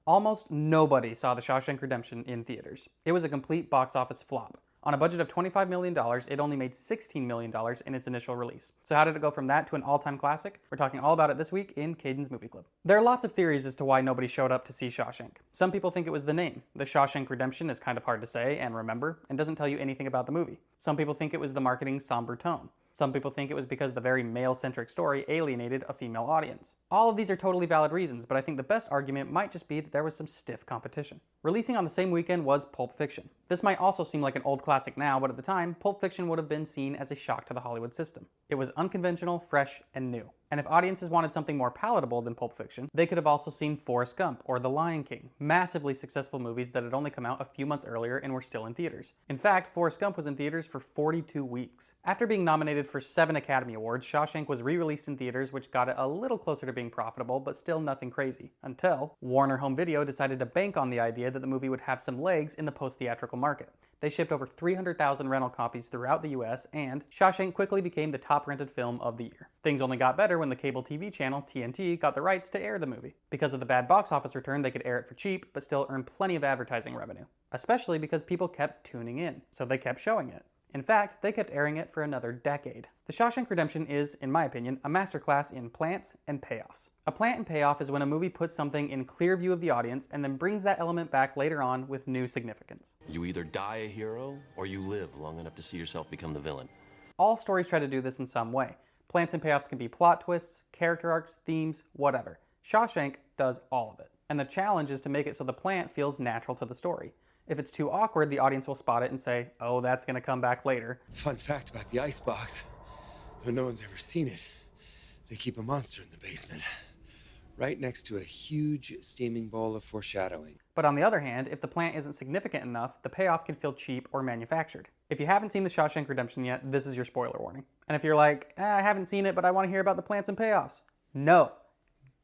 Almost nobody saw The Shawshank Redemption in theaters. It was a complete box office flop. On a budget of $25 million, it only made $16 million in its initial release. So how did it go from that to an all-time classic? We're talking all about it this week in Kaden's Movie Club. There are lots of theories as to why nobody showed up to see Shawshank. Some people think it was the name. The Shawshank Redemption is kind of hard to say and remember, and doesn't tell you anything about the movie. Some people think it was the marketing's somber tone. Some people think it was because the very male-centric story alienated a female audience. All of these are totally valid reasons, but I think the best argument might just be that there was some stiff competition. Releasing on the same weekend was Pulp Fiction. This might also seem like an old classic now, but at the time, Pulp Fiction would have been seen as a shock to the Hollywood system. It was unconventional, fresh, and new. And if audiences wanted something more palatable than Pulp Fiction, they could have also seen Forrest Gump or The Lion King, massively successful movies that had only come out a few months earlier and were still in theaters. In fact, Forrest Gump was in theaters for 42 weeks. After being nominated for 7 Academy Awards, Shawshank was re-released in theaters, which got it a little closer to being profitable, but still nothing crazy. Until Warner Home Video decided to bank on the idea that the movie would have some legs in the post-theatrical market. They shipped over 300,000 rental copies throughout the US, and Shawshank quickly became the top rented film of the year. Things only got better when the cable TV channel TNT got the rights to air the movie. Because of the bad box office return, they could air it for cheap, but still earn plenty of advertising revenue. Especially because people kept tuning in, so they kept showing it. In fact, they kept airing it for another decade. The Shawshank Redemption is, in my opinion, a masterclass in plants and payoffs. A plant and payoff is when a movie puts something in clear view of the audience and then brings that element back later on with new significance. You either die a hero, or you live long enough to see yourself become the villain. All stories try to do this in some way. Plants and payoffs can be plot twists, character arcs, themes, whatever. Shawshank does all of it. And the challenge is to make it so the plant feels natural to the story. If it's too awkward, the audience will spot it and say, oh, that's gonna come back later. Fun fact about the icebox, though no one's ever seen it, they keep a monster in the basement, right next to a huge steaming bowl of foreshadowing. But on the other hand, if the plant isn't significant enough, the payoff can feel cheap or manufactured. If you haven't seen The Shawshank Redemption yet, this is your spoiler warning. And if you're like, I haven't seen it, but I want to hear about the plants and payoffs. No,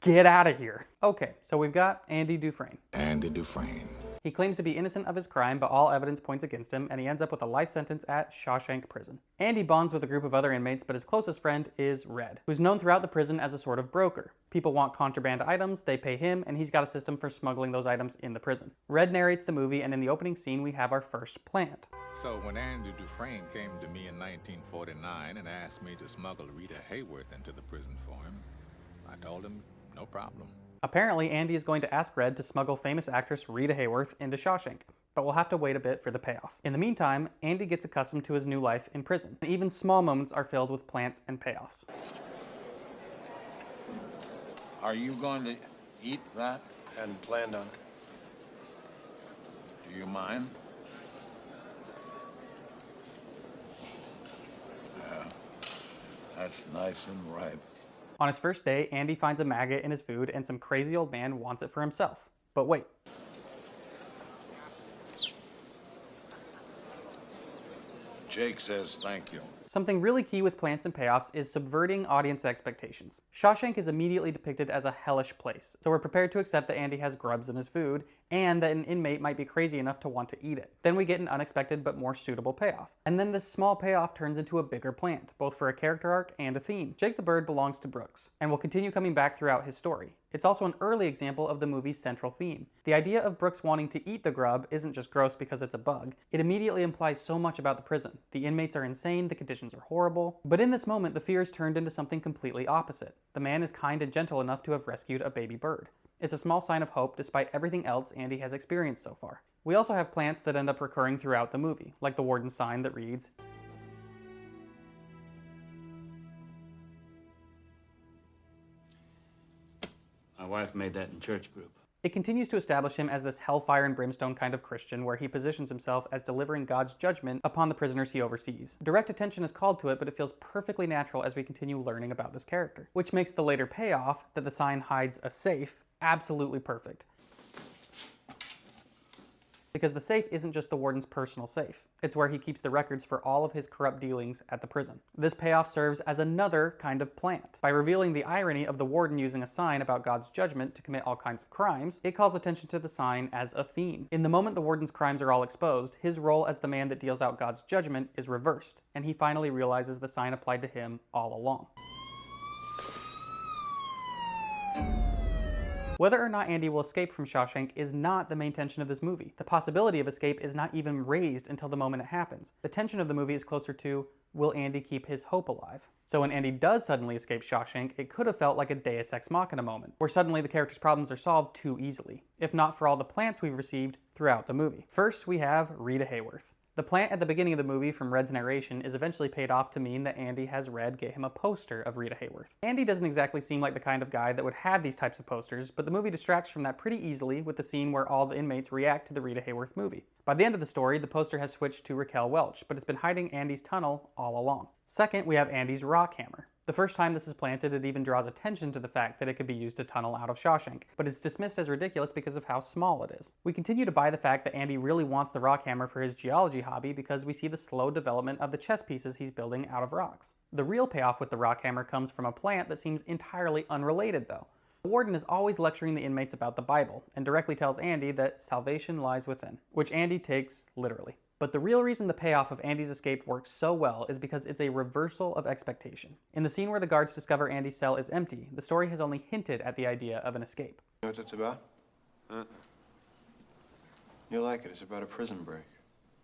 get out of here. Okay, so we've got Andy Dufresne. Andy Dufresne. He claims to be innocent of his crime, but all evidence points against him, and he ends up with a life sentence at Shawshank Prison. Andy bonds with a group of other inmates, but his closest friend is Red, who's known throughout the prison as a sort of broker. People want contraband items, they pay him, and he's got a system for smuggling those items in the prison. Red narrates the movie, and in the opening scene we have our first plant. So when Andy Dufresne came to me in 1949 and asked me to smuggle Rita Hayworth into the prison for him, I told him, no problem. Apparently, Andy is going to ask Red to smuggle famous actress Rita Hayworth into Shawshank, but we'll have to wait a bit for the payoff. In the meantime, Andy gets accustomed to his new life in prison. Even small moments are filled with plants and payoffs. Are you going to eat that? Hadn't planned on it. Do you mind? Yeah, that's nice and ripe. On his first day, Andy finds a maggot in his food and some crazy old man wants it for himself. But wait. Jake says thank you. Something really key with plants and payoffs is subverting audience expectations. Shawshank is immediately depicted as a hellish place, so we're prepared to accept that Andy has grubs in his food, and that an inmate might be crazy enough to want to eat it. Then we get an unexpected but more suitable payoff. And then this small payoff turns into a bigger plant, both for a character arc and a theme. Jake the bird belongs to Brooks, and will continue coming back throughout his story. It's also an early example of the movie's central theme. The idea of Brooks wanting to eat the grub isn't just gross because it's a bug. It immediately implies so much about the prison. The inmates are insane, the conditions are horrible. But in this moment, the fear is turned into something completely opposite. The man is kind and gentle enough to have rescued a baby bird. It's a small sign of hope despite everything else Andy has experienced so far. We also have plants that end up recurring throughout the movie, like the warden's sign that reads, My wife made that in church group. It continues to establish him as this hellfire and brimstone kind of Christian where he positions himself as delivering God's judgment upon the prisoners he oversees. Direct attention is called to it, but it feels perfectly natural as we continue learning about this character, which makes the later payoff that the sign hides a safe absolutely perfect. Because the safe isn't just the warden's personal safe. It's where he keeps the records for all of his corrupt dealings at the prison. This payoff serves as another kind of plant. By revealing the irony of the warden using a sign about God's judgment to commit all kinds of crimes, it calls attention to the sign as a theme. In the moment the warden's crimes are all exposed, his role as the man that deals out God's judgment is reversed, and he finally realizes the sign applied to him all along. Whether or not Andy will escape from Shawshank is not the main tension of this movie. The possibility of escape is not even raised until the moment it happens. The tension of the movie is closer to, will Andy keep his hope alive? So when Andy does suddenly escape Shawshank, it could have felt like a Deus Ex Machina moment, where suddenly the character's problems are solved too easily, if not for all the plants we've received throughout the movie. First, we have Rita Hayworth. The plant at the beginning of the movie from Red's narration is eventually paid off to mean that Andy has Red get him a poster of Rita Hayworth. Andy doesn't exactly seem like the kind of guy that would have these types of posters, but the movie distracts from that pretty easily with the scene where all the inmates react to the Rita Hayworth movie. By the end of the story, the poster has switched to Raquel Welch, but it's been hiding Andy's tunnel all along. Second, we have Andy's rock hammer. The first time this is planted, it even draws attention to the fact that it could be used to tunnel out of Shawshank, but it's dismissed as ridiculous because of how small it is. We continue to buy the fact that Andy really wants the rock hammer for his geology hobby because we see the slow development of the chess pieces he's building out of rocks. The real payoff with the rock hammer comes from a plant that seems entirely unrelated though. The warden is always lecturing the inmates about the Bible and directly tells Andy that salvation lies within, which Andy takes literally. But the real reason the payoff of Andy's escape works so well is because it's a reversal of expectation. In the scene where the guards discover Andy's cell is empty, the story has only hinted at the idea of an escape. You know what that's about? You'll like it. It's about a prison break.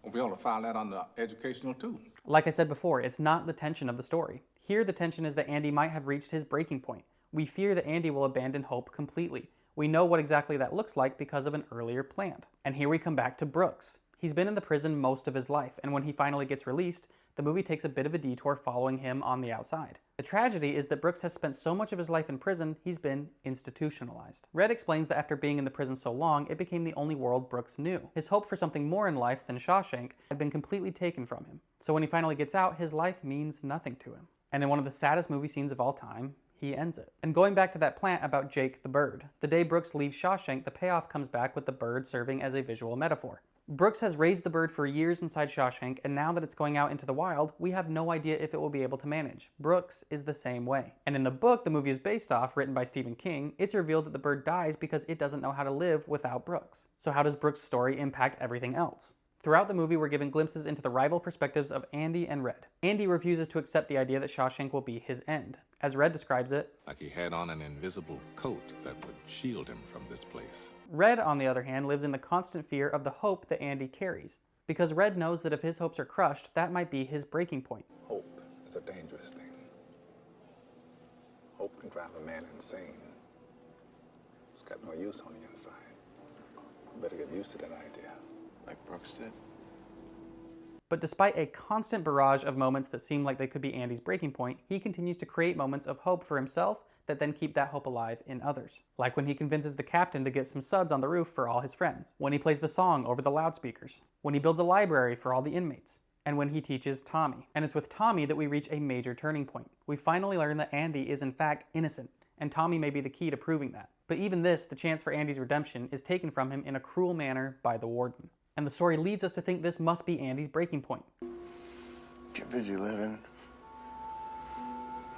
We'll be able to file that on the educational too. Like I said before, it's not the tension of the story. Here the tension is that Andy might have reached his breaking point. We fear that Andy will abandon hope completely. We know what exactly that looks like because of an earlier plant. And here we come back to Brooks. He's been in the prison most of his life, and when he finally gets released, the movie takes a bit of a detour following him on the outside. The tragedy is that Brooks has spent so much of his life in prison, he's been institutionalized. Red explains that after being in the prison so long, it became the only world Brooks knew. His hope for something more in life than Shawshank had been completely taken from him. So when he finally gets out, his life means nothing to him. And in one of the saddest movie scenes of all time, he ends it. And going back to that plant about Jake the bird, the day Brooks leaves Shawshank, the payoff comes back with the bird serving as a visual metaphor. Brooks has raised the bird for years inside Shawshank, and now that it's going out into the wild, we have no idea if it will be able to manage. Brooks is the same way. And in the book the movie is based off, written by Stephen King, it's revealed that the bird dies because it doesn't know how to live without Brooks. So how does Brooks' story impact everything else? Throughout the movie, we're given glimpses into the rival perspectives of Andy and Red. Andy refuses to accept the idea that Shawshank will be his end. As Red describes it, Like he had on an invisible coat that would shield him from this place. Red, on the other hand, lives in the constant fear of the hope that Andy carries. Because Red knows that if his hopes are crushed, that might be his breaking point. Hope is a dangerous thing. Hope can drive a man insane. It's got no use on the inside. You better get used to that idea. Like Brooks did. But despite a constant barrage of moments that seem like they could be Andy's breaking point, he continues to create moments of hope for himself that then keep that hope alive in others. Like when he convinces the captain to get some suds on the roof for all his friends, when he plays the song over the loudspeakers, when he builds a library for all the inmates, and when he teaches Tommy. And it's with Tommy that we reach a major turning point. We finally learn that Andy is in fact innocent, and Tommy may be the key to proving that. But even this, the chance for Andy's redemption, is taken from him in a cruel manner by the warden. And the story leads us to think this must be Andy's breaking point. Get busy living.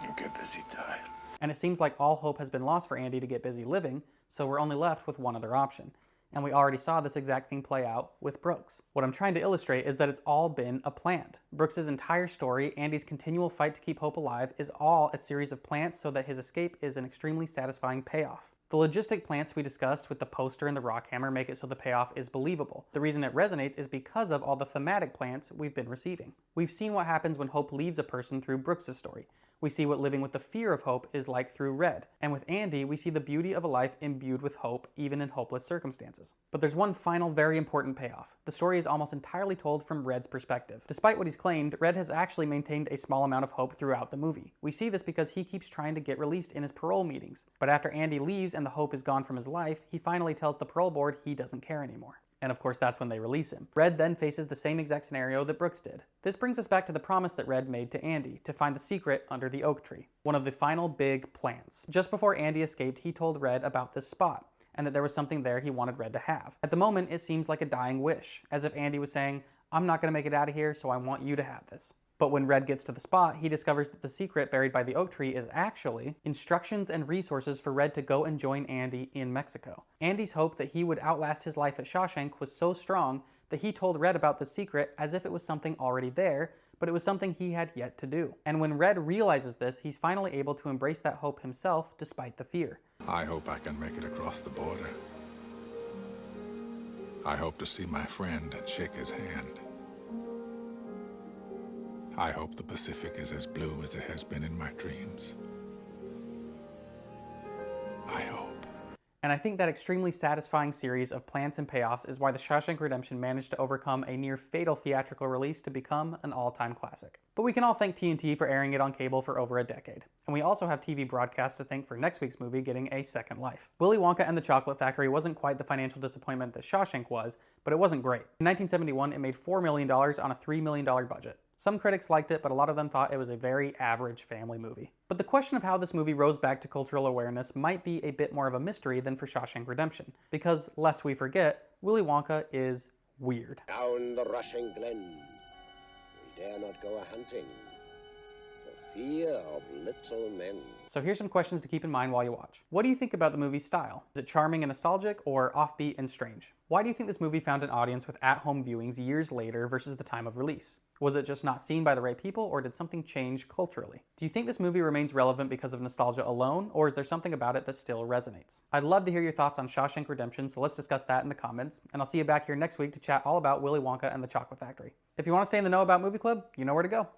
You get busy dying. And it seems like all hope has been lost for Andy to get busy living, so we're only left with one other option. And we already saw this exact thing play out with Brooks. What I'm trying to illustrate is that it's all been a plant. Brooks' entire story, Andy's continual fight to keep hope alive, is all a series of plants so that his escape is an extremely satisfying payoff. The logistic plants we discussed with the poster and the rock hammer make it so the payoff is believable. The reason it resonates is because of all the thematic plants we've been receiving. We've seen what happens when hope leaves a person through Brooks' story. We see what living with the fear of hope is like through Red. And with Andy, we see the beauty of a life imbued with hope, even in hopeless circumstances. But there's one final very important payoff. The story is almost entirely told from Red's perspective. Despite what he's claimed, Red has actually maintained a small amount of hope throughout the movie. We see this because he keeps trying to get released in his parole meetings. But after Andy leaves and the hope is gone from his life, he finally tells the parole board he doesn't care anymore. And of course that's when they release him. Red then faces the same exact scenario that Brooks did. This brings us back to the promise that Red made to Andy, to find the secret under the oak tree. One of the final big plans. Just before Andy escaped, he told Red about this spot, and that there was something there he wanted Red to have. At the moment, it seems like a dying wish, as if Andy was saying, I'm not gonna make it out of here, so I want you to have this. But when Red gets to the spot, he discovers that the secret buried by the oak tree is actually instructions and resources for Red to go and join Andy in Mexico. Andy's hope that he would outlast his life at Shawshank was so strong that he told Red about the secret as if it was something already there, but it was something he had yet to do. And when Red realizes this, he's finally able to embrace that hope himself despite the fear. I hope I can make it across the border. I hope to see my friend and shake his hand. I hope the Pacific is as blue as it has been in my dreams. I hope. And I think that extremely satisfying series of plans and payoffs is why The Shawshank Redemption managed to overcome a near fatal theatrical release to become an all-time classic. But we can all thank TNT for airing it on cable for over a decade. And we also have TV broadcasts to thank for next week's movie getting a second life. Willy Wonka and the Chocolate Factory wasn't quite the financial disappointment that Shawshank was, but it wasn't great. In 1971, it made $4 million on a $3 million budget. Some critics liked it, but a lot of them thought it was a very average family movie. But the question of how this movie rose back to cultural awareness might be a bit more of a mystery than for Shawshank Redemption, because, lest we forget, Willy Wonka is weird. Down the rushing glen, we dare not go a-hunting, for fear of little men. So here's some questions to keep in mind while you watch. What do you think about the movie's style? Is it charming and nostalgic, or offbeat and strange? Why do you think this movie found an audience with at-home viewings years later versus the time of release? Was it just not seen by the right people, or did something change culturally? Do you think this movie remains relevant because of nostalgia alone, or is there something about it that still resonates? I'd love to hear your thoughts on Shawshank Redemption, so let's discuss that in the comments, and I'll see you back here next week to chat all about Willy Wonka and the Chocolate Factory. If you want to stay in the know about Movie Club, you know where to go.